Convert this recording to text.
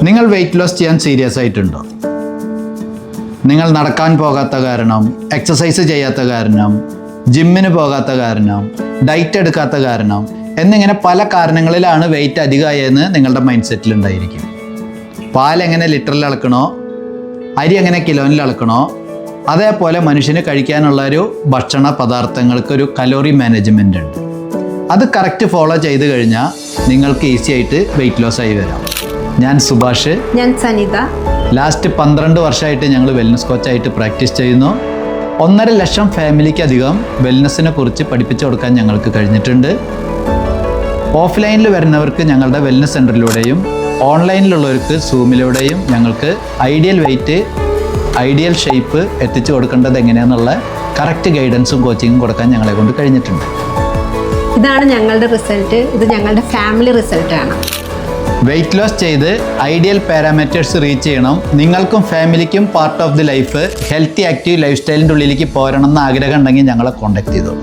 നിങ്ങൾ weight loss ചെയ്യാൻ serious ആയിട്ടുണ്ടോ? നിങ്ങൾ നടക്കാൻ പോകാത്ത കാരണം, എക്സസൈസ് ചെയ്യാത്ത കാരണം, ജിമ്മിന് പോകാത്ത കാരണം, ഡയറ്റ് എടുക്കാത്ത കാരണം എന്നിങ്ങനെ പല കാരണങ്ങളിലാണ് വെയിറ്റ് അധികമായെന്ന് നിങ്ങളുടെ മൈൻഡ് സെറ്റിൽ ഉണ്ടായിരിക്കും. പാൽ എങ്ങനെ ലിറ്ററിൽ അളക്കണോ, അരി എങ്ങനെ കിലോയിൽ അളക്കണോ, അതേപോലെ മനുഷ്യന് കഴിക്കാനുള്ള ഒരു ഭക്ഷണ പദാർത്ഥങ്ങൾക്കൊരു കലോറി മാനേജ്മെൻ്റ് ഉണ്ട്. അത് കറക്റ്റ് ഫോളോ ചെയ്ത് കഴിഞ്ഞാൽ നിങ്ങൾക്ക് ഈസി ആയിട്ട് വെയിറ്റ് ലോസ് ആയി വരാം. ഞാൻ സുഭാഷ്. ഞാൻ സനിത. ലാസ്റ്റ് 12 വർഷമായിട്ട് ഞങ്ങൾ വെൽനസ് കോച്ചായിട്ട് പ്രാക്ടീസ് ചെയ്യുന്നു. 1.5 ലക്ഷം ഫാമിലിക്കധികം വെൽനസ്സിനെ കുറിച്ച് പഠിപ്പിച്ചു കൊടുക്കാൻ ഞങ്ങൾക്ക് കഴിഞ്ഞിട്ടുണ്ട്. ഓഫ്ലൈനിൽ വരുന്നവർക്ക് ഞങ്ങളുടെ വെൽനസ് സെൻറ്ററിലൂടെയും ഓൺലൈനിലുള്ളവർക്ക് സൂമിലൂടെയും ഞങ്ങൾക്ക് ഐഡിയൽ വെയിറ്റ്, ഐഡിയൽ ഷേപ്പ് എത്തിച്ചു കൊടുക്കേണ്ടത് എങ്ങനെയാണെന്നുള്ള കറക്റ്റ് ഗൈഡൻസും കോച്ചിങ്ങും കൊടുക്കാൻ ഞങ്ങളെ കൊണ്ട് കഴിഞ്ഞിട്ടുണ്ട്. ഇതാണ് ഞങ്ങളുടെ റിസൾട്ട്. ഇത് ഞങ്ങളുടെ ഫാമിലി റിസൾട്ടാണ്. വെയിറ്റ് ലോസ് ചെയ്ത് ഐഡിയൽ പാരാമീറ്റേഴ്സ് റീച്ച് ചെയ്യണം. നിങ്ങൾക്കും ഫാമിലിക്കും part of the life healthy active life സ്റ്റൈലിൻ്റെ ഉള്ളിലേക്ക് പോരണം എന്ന് ആഗ്രഹം ഉണ്ടെങ്കിൽ ഞങ്ങളെ കോൺടാക്ട് ചെയ്തോളൂ.